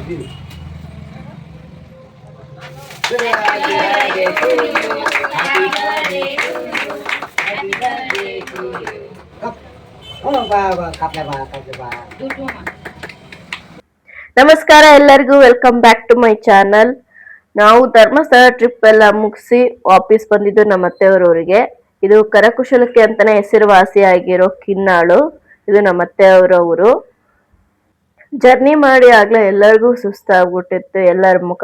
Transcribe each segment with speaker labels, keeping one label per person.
Speaker 1: ನಮಸ್ಕಾರ ಎಲ್ಲರಿಗೂ, welcome back to my channel. ನಾವು ಧರ್ಮಸ್ಥಳ ಟ್ರಿಪ್ ಎಲ್ಲ ಮುಗಿಸಿ ವಾಪಸ್ ಬಂದಿದ್ದು ನಮ್ಮ ಅತ್ತೆಯವರವರಿಗೆ. ಇದು ಕರಕುಶಲಕ್ಕೆ ಅಂತಾನೆ ಹೆಸರುವಾಸಿಯಾಗಿರೋ ಕಿನ್ನಾಳು. ಇದು ನಮ್ಮ ಅತ್ತೆಯವರ ಊರು. ಜರ್ನಿ ಮಾಡಿ ಆಗ್ಲೇ ಎಲ್ಲರಿಗೂ ಸುಸ್ತಾಗ್ಬಿಟ್ಟಿತ್ತು. ಎಲ್ಲರ ಮುಖ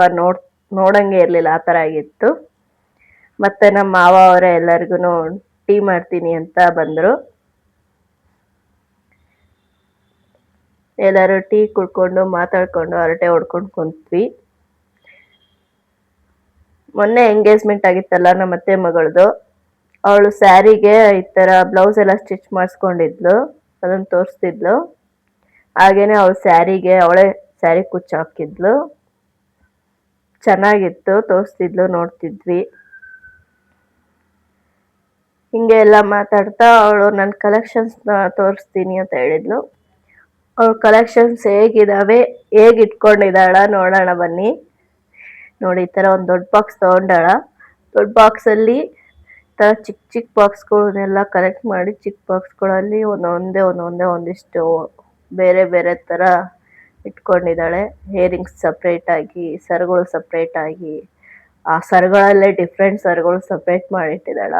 Speaker 1: ನೋಡಂಗೆ ಇರ್ಲಿಲ್ಲ, ಆ ತರ ಆಗಿತ್ತು. ಮತ್ತೆ ನಮ್ಮ ಮಾವ ಅವರೇ ಎಲ್ಲರಿಗೂ ಟೀ ಮಾಡ್ತೀನಿ ಅಂತ ಬಂದ್ರು. ಎಲ್ಲರೂ ಟೀ ಕುಡ್ಕೊಂಡು ಮಾತಾಡ್ಕೊಂಡು ಹರಟೆ ಹೊಡ್ಕೊಂಡು ಕುಂತ್ವಿ. ಮೊನ್ನೆ ಎಂಗೇಜ್ಮೆಂಟ್ ಆಗಿತ್ತಲ್ಲ ನಮ್ಮ ಅತ್ತೆ ಮಗಳದು. ಅವಳು ಸ್ಯಾರಿಗೆ ಈ ತರ ಬ್ಲೌಸ್ ಎಲ್ಲ ಸ್ಟಿಚ್ ಮಾಡಿಸ್ಕೊಂಡಿದ್ಲು, ಅದನ್ನ ತೋರಿಸ್ತಿದ್ಲು. ಹಾಗೇನೆ ಅವಳು ಸ್ಯಾರಿಗೆ ಅವಳೇ ಸ್ಯಾರಿ ಕುಚ್ಚು ಹಾಕಿದ್ಲು. ಚೆನ್ನಾಗಿತ್ತು, ತೋರಿಸ್ತಿದ್ಲು, ನೋಡ್ತಿದ್ವಿ. ಹಿಂಗೆ ಎಲ್ಲ ಮಾತಾಡ್ತಾ ಅವಳು ನನ್ನ ಕಲೆಕ್ಷನ್ಸ್ ತೋರಿಸ್ತೀನಿ ಅಂತ ಹೇಳಿದ್ಲು. ಅವಳ ಕಲೆಕ್ಷನ್ಸ್ ಹೇಗಿದಾವೆ, ಹೇಗೆ ಇಟ್ಕೊಂಡಿದ್ದಾಳ ನೋಡೋಣ ಬನ್ನಿ. ನೋಡಿ, ಈ ತರ ಒಂದು ದೊಡ್ಡ ಬಾಕ್ಸ್ ತಗೊಂಡಾಳ. ದೊಡ್ಡ ಬಾಕ್ಸ್ ಅಲ್ಲಿ ತರ ಚಿಕ್ಕ ಚಿಕ್ಕ ಬಾಕ್ಸ್ಗಳನ್ನೆಲ್ಲ ಕಲೆಕ್ಟ್ ಮಾಡಿ ಚಿಕ್ಕ ಬಾಕ್ಸ್ಗಳಲ್ಲಿ ಒಂದಿಷ್ಟು ಬೇರೆ ಬೇರೆ ತರ ಇಟ್ಕೊಂಡಿದ್ದಾಳೆ. ಹೇರಿಂಗ್ಸ್ ಸಪ್ರೇಟ್ ಆಗಿ, ಸರಗಳು ಸಪ್ರೇಟ್ ಆಗಿ, ಆ ಸರಗಳಲ್ಲೇ ಡಿಫ್ರೆಂಟ್ ಸರಗಳು ಸಪ್ರೇಟ್ ಮಾಡಿಟ್ಟಿದ್ದಾಳ.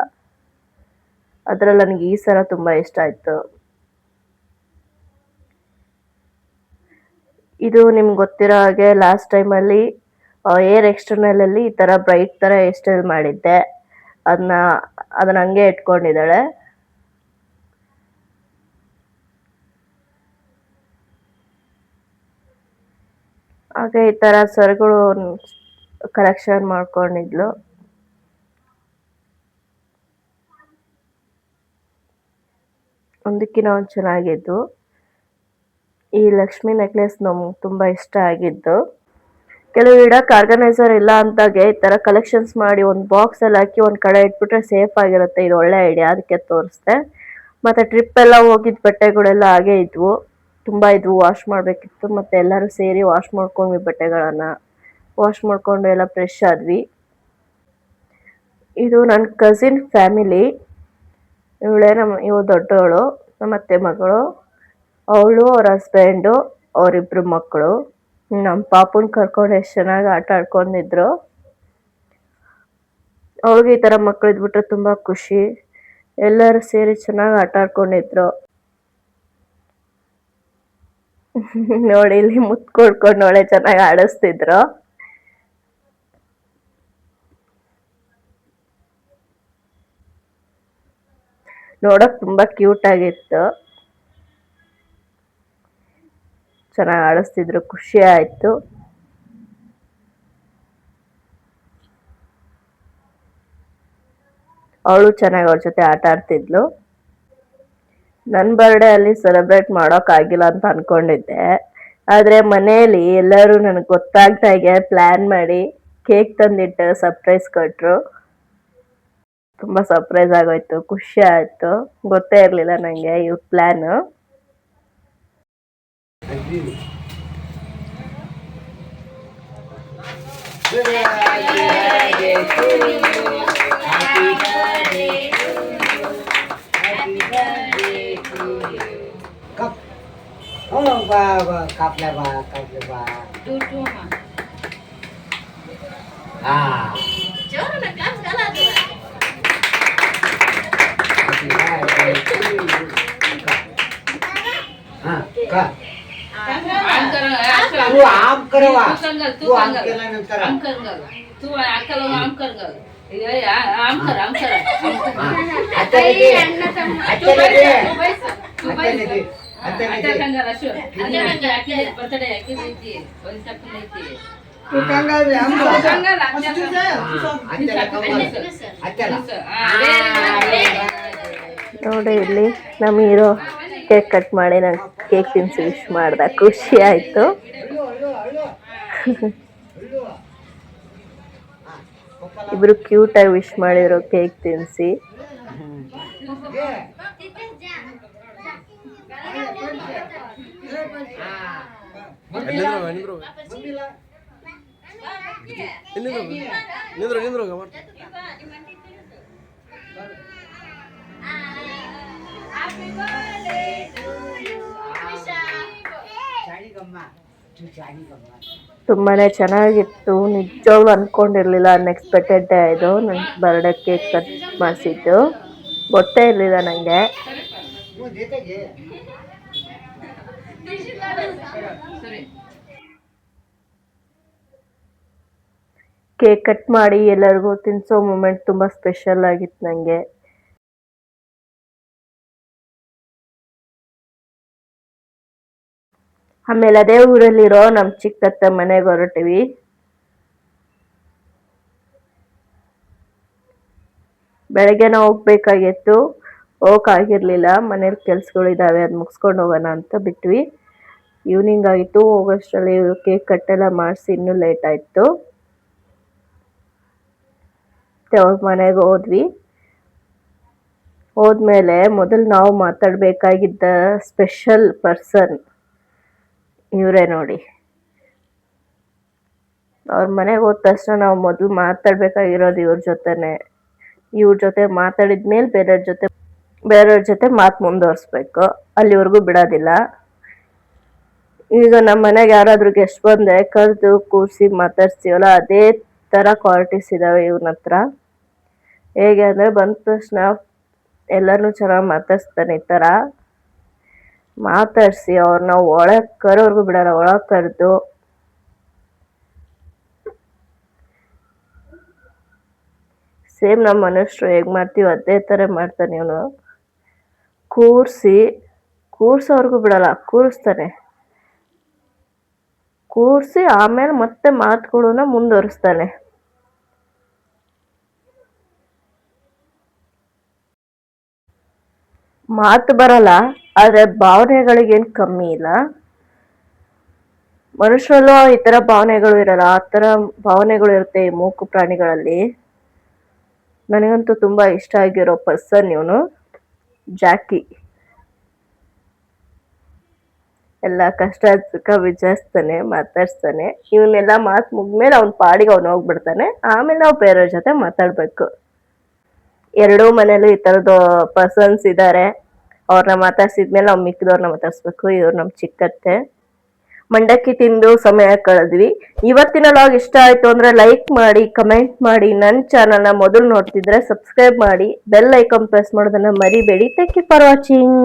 Speaker 1: ಅದ್ರಲ್ಲಿ ನನಗೆ ಈ ಸರ ತುಂಬಾ ಇಷ್ಟ ಆಯ್ತು. ಇದು ನಿಮ್ಗೆ ಗೊತ್ತಿರೋ ಹಾಗೆ ಲಾಸ್ಟ್ ಟೈಮಲ್ಲಿ ಏರ್ ಎಕ್ಸ್ಟರ್ನಲ್ ಅಲ್ಲಿ ಈ ತರ ಬ್ರೈಟ್ ತರ ಹೇರ್ ಸ್ಟೈಲ್ ಮಾಡಿದ್ದೆ. ಅದನ್ನ ಹಂಗೆ ಇಟ್ಕೊಂಡಿದ್ದಾಳೆ. ಹಾಗೆ ಈ ತರ ಸರಗಳು ಕಲೆಕ್ಷನ್ ಮಾಡ್ಕೊಂಡಿದ್ಲು. ಒಂದಕ್ಕಿಂತ ಒಂದು ಚೆನ್ನಾಗಿದ್ದು. ಈ ಲಕ್ಷ್ಮಿ ನೆಕ್ಲೆಸ್ ನಮ್ಗೆ ತುಂಬಾ ಇಷ್ಟ ಆಗಿದ್ದು. ಕೆಲವು ಇಡಕ್ ಆರ್ಗನೈಸರ್ ಇಲ್ಲ ಅಂತಾಗೆ ಈ ತರ ಕಲೆಕ್ಷನ್ಸ್ ಮಾಡಿ ಒಂದು ಬಾಕ್ಸ್ ಅಲ್ಲಿ ಹಾಕಿ ಒಂದ್ ಕಡೆ ಇಟ್ಬಿಟ್ರೆ ಸೇಫ್ ಆಗಿರುತ್ತೆ. ಇದು ಒಳ್ಳೆ ಐಡಿಯಾ, ಅದಕ್ಕೆ ತೋರಿಸ್ದೆ. ಮತ್ತೆ ಟ್ರಿಪ್ ಎಲ್ಲ ಹೋಗಿದ್ ಬಟ್ಟೆಗಳೆಲ್ಲ ಹಾಗೆ ಇದ್ವು, ತುಂಬಾ ಇದ್ವು. ವಾಶ್ ಮಾಡ್ಬೇಕಿತ್ತು. ಮತ್ತೆ ಎಲ್ಲರೂ ಸೇರಿ ವಾಶ್ ಮಾಡ್ಕೊಂಡ್ವಿ ಬಟ್ಟೆಗಳನ್ನ. ವಾಶ್ ಮಾಡ್ಕೊಂಡು ಎಲ್ಲ ಫ್ರೆಶ್ ಆದ್ವಿ. ಇದು ನನ್ನ ಕಸಿನ್ ಫ್ಯಾಮಿಲಿ. ಇವಳು ದೊಡ್ಡವಳು, ನಮ್ಮ ಅತ್ತೆ ಮಗಳು. ಅವಳು, ಅವ್ರ ಹಸ್ಬೆಂಡು, ಅವರಿಬ್ರು ಮಕ್ಕಳು. ನಮ್ಮ ಪಾಪುನ್ ಕರ್ಕೊಂಡು ಎಷ್ಟು ಚೆನ್ನಾಗಿ ಆಟ ಆಡ್ಕೊಂಡಿದ್ರು. ಅವಳಿಗೆ ಈ ತರ ಮಕ್ಳು ಇದ್ಬಿಟ್ರೆ ತುಂಬಾ ಖುಷಿ. ಎಲ್ಲರೂ ಸೇರಿ ಚೆನ್ನಾಗಿ ಆಟ ಆಡ್ಕೊಂಡಿದ್ರು. ನೋಡಿ, ಇಲ್ಲಿ ಮುತ್ತು ಕೊಡ್ಕೊಂಡು ಒಳ್ಳೆ ಚೆನ್ನಾಗಿ ಆಡಿಸ್ತಿದ್ರು. ನೋಡಕ್ ತುಂಬಾ ಕ್ಯೂಟ್ ಆಗಿತ್ತು. ಚೆನ್ನಾಗಿ ಆಡಿಸ್ತಿದ್ರು, ಖುಷಿ ಆಯ್ತು. ಅವಳು ಚೆನ್ನಾಗಿ ಅವ್ರ ಜೊತೆ ಆಟ ಆಡ್ತಿದ್ಲು. ನನ್ನ ಬರ್ಡೇ ಅಲ್ಲಿ ಸೆಲೆಬ್ರೇಟ್ ಮಾಡೋಕ್ ಆಗಿಲ್ಲ ಅಂತ ಅನ್ಕೊಂಡಿದ್ದೆ. ಆದ್ರೆ ಮನೆಯಲ್ಲಿ ಎಲ್ಲರೂ ನನಗೆ ಗೊತ್ತಾಗ್ದಾಗೆ ಪ್ಲಾನ್ ಮಾಡಿ ಕೇಕ್ ತಂದಿಟ್ಟು ಸರ್ಪ್ರೈಸ್ ಕೊಟ್ರು. ತುಂಬಾ ಸರ್ಪ್ರೈಸ್ ಆಗೋಯ್ತು, ಖುಷಿ ಆಯ್ತು. ಗೊತ್ತೇ ಇರ್ಲಿಲ್ಲ ನಂಗೆ ಇವ್ರ ಪ್ಲಾನ್.
Speaker 2: तू आम करवा तू आम केला नंतर आम करंगल तू अक्कल आम करंगल आम कर आता दे आता कंगाल अशो अक्की बर्थडे अक्की देती ಒಂದು ಚಪ್ಪಲ್ ಐತಿ तू कंगाल आम कंगाल
Speaker 1: ನೋಡಿ, ಇಲ್ಲಿ ನಮ್ಮ ಹೀರೋ ಕೇಕ್ ಕಟ್ ಮಾಡಿ ನಂಗೆ ಕೇಕ್ ತಿನ್ಸಿ ವಿಶ್ ಮಾಡ್ದ. ಖುಷಿ ಆಯ್ತು. ಇಬ್ರು ಕ್ಯೂಟ್ ಆಗಿ ವಿಶ್ ಮಾಡಿದ್ರು ಕೇಕ್ ತಿನ್ಸಿ. ತುಂಬಾನೇ ಚೆನ್ನಾಗಿತ್ತು, ನಿಜವಾಗ್ಲೂ ಅನ್ಕೊಂಡಿರ್ಲಿಲ್ಲ. ಅನ್ಎಕ್ಸ್ಪೆಕ್ಟೆಡ್ ಡೇ ಇದು. ನನ್ ಬರ್ಡೇ ಕೇಕ್ ಕಟ್ ಮಾಡಿಸಿದ್ದು ಗೊತ್ತೇ ಇರಲಿಲ್ಲ ನನಗೆ. ಕೇಕ್ ಕಟ್ ಮಾಡಿ ಎಲ್ಲರಿಗೂ ತಿನ್ಸೋ ಮೂಮೆಂಟ್ ತುಂಬಾ ಸ್ಪೆಷಲ್ ಆಗಿತ್ತು ನನಗೆ. ಆಮೇಲೆ ಅದೇ ಊರಲ್ಲಿರೋ ನಮ್ ಚಿಕ್ಕತ್ತೆ ಮನೆಗೆ ಹೊರಟಿವಿ. ಬೆಳಗ್ಗೆನ ಹೋಗ್ಬೇಕಾಗಿತ್ತು, ಹೋಗಕ್ಕಾಗಿರ್ಲಿಲ್ಲ. ಮನೇಲಿ ಕೆಲ್ಸಗಳಿದಾವೆ, ಅದು ಮುಗಿಸ್ಕೊಂಡು ಹೋಗೋಣ ಅಂತ ಬಿಟ್ವಿ. ಈವ್ನಿಂಗ್ ಆಗಿತ್ತು. ಹೋಗೋಷ್ಟರಲ್ಲಿ ಕೇಕ್ ಕಟ್ಟೆಲ್ಲ ಮಾಡಿಸಿ ಇನ್ನೂ ಲೇಟ್ ಆಯ್ತು. ಅವ್ರ ಮನೆಗೆ ಹೋದ್ವಿ. ಹೋದ್ಮೇಲೆ ಮೊದಲು ನಾವು ಮಾತಾಡ್ಬೇಕಾಗಿದ್ದ ಸ್ಪೆಷಲ್ ಪರ್ಸನ್ ಇವರೇ ನೋಡಿ. ಅವ್ರ ಮನೆಗೆ ಹೋದ ತಕ್ಷಣ ನಾವು ಮೊದಲು ಮಾತಾಡ್ಬೇಕಾಗಿರೋದು ಇವ್ರ ಜೊತೆನೆ. ಇವ್ರ ಜೊತೆ ಮಾತಾಡಿದ್ಮೇಲೆ ಬೇರೆಯವ್ರ ಜೊತೆ ಮಾತು ಮುಂದುವರ್ಸ್ಬೇಕು, ಅಲ್ಲಿವರೆಗೂ ಬಿಡೋದಿಲ್ಲ. ಈಗ ನಮ್ಮ ಮನೆಗೆ ಯಾರಾದ್ರೂ ಗೆಸ್ಟ್ ಬಂದ್ರೆ ಕರೆದು ಕೂರಿಸಿ ಮಾತಾಡ್ಸ್ತೀವಲ್ಲ, ಅದೇ ತರ ಕ್ವಾಲಿಟೀಸ್ ಇದಾವೆ ಇವ್ನ ಹತ್ರ. ಹೇಗೆ ಅಂದ್ರೆ ಬಂದ ತಕ್ಷಣ ಎಲ್ಲರನ್ನೂ ಚೆನ್ನಾಗಿ ಮಾತಾಡ್ಸ್ತಾನೆ. ಈ ತರ ಮಾತಾಡ್ಸಿ ಅವ್ರನ್ನ ಒಳಗ್ ಕರೋರ್ಗು ಬಿಡಲ್ಲ. ಒಳಗ್ ಕರೆದು ಸೇಮ್ ನಮ್ಮ ಮನುಷ್ಯರು ಹೇಗ್ ಮಾಡ್ತೀವಿ ಅದೇ ತರ ಮಾಡ್ತಾನೆ ಇವನು. ಕೂರ್ಸೋರ್ಗು ಬಿಡಲ್ಲ, ಕೂರಿಸ್ತಾನೆ. ಕೂರ್ಸಿ ಆಮೇಲೆ ಮತ್ತೆ ಮಾತುಗಳನ್ನ ಮುಂದುವರಿಸ್ತಾನೆ. ಮಾತು ಬರಲ್ಲ, ಆದ್ರೆ ಭಾವನೆಗಳಿಗೇನು ಕಮ್ಮಿ ಇಲ್ಲ. ಮನುಷ್ಯರಲ್ಲೂ ಈ ತರ ಭಾವನೆಗಳು ಇರಲ್ಲ, ಆ ತರ ಭಾವನೆಗಳು ಇರುತ್ತೆ ಈ ಮೂಕು ಪ್ರಾಣಿಗಳಲ್ಲಿ. ನನಗಂತೂ ತುಂಬಾ ಇಷ್ಟ ಆಗಿರೋ ಪರ್ಸನ್ ಇವನು, ಜಾಕಿ. ಎಲ್ಲ ಕಷ್ಟ ಸುಖ ವಿಚಾರಿಸ್ತಾನೆ, ಮಾತಾಡ್ಸ್ತಾನೆ. ಇವನ್ನೆಲ್ಲ ಮಾತು ಮುಗ್ಮೇಲೆ ಅವ್ನ ಪಾಡಿಗೆ ಅವ್ನು ಹೋಗ್ಬಿಡ್ತಾನೆ. ಆಮೇಲೆ ನಾವು ಬೇರೆಯವ್ರ ಜೊತೆ ಮಾತಾಡ್ಬೇಕು. ಎರಡೂ ಮನೇಲೂ ಈ ತರದ ಪರ್ಸನ್ಸ್ ಇದ್ದಾರೆ. ಅವ್ರನ್ನ ಮಾತಾಡ್ಸಿದ್ಮೇಲೆ ನಾವು ಮಿಕ್ಕಿದವ್ರನ್ನ ಮಾತಾಡ್ಸ್ಬೇಕು. ಇವ್ರು ನಮ್ ಚಿಕ್ಕತ್ತೆ. ಮಂಡಕ್ಕಿ ತಿಂದು ಸಮಯ ಕಳೆದ್ವಿ. ಇವತ್ತಿನ ಲಾಗ್ ಇಷ್ಟ ಆಯ್ತು ಅಂದ್ರೆ ಲೈಕ್ ಮಾಡಿ, ಕಮೆಂಟ್ ಮಾಡಿ. ನನ್ನ ಚಾನಲ್ನ ಮೊದಲು ನೋಡ್ತಿದ್ರೆ ಸಬ್ಸ್ಕ್ರೈಬ್ ಮಾಡಿ, ಬೆಲ್ ಐಕಾನ್ ಪ್ರೆಸ್ ಮಾಡೋದನ್ನ ಮರಿಬೇಡಿ. Thank you for watching.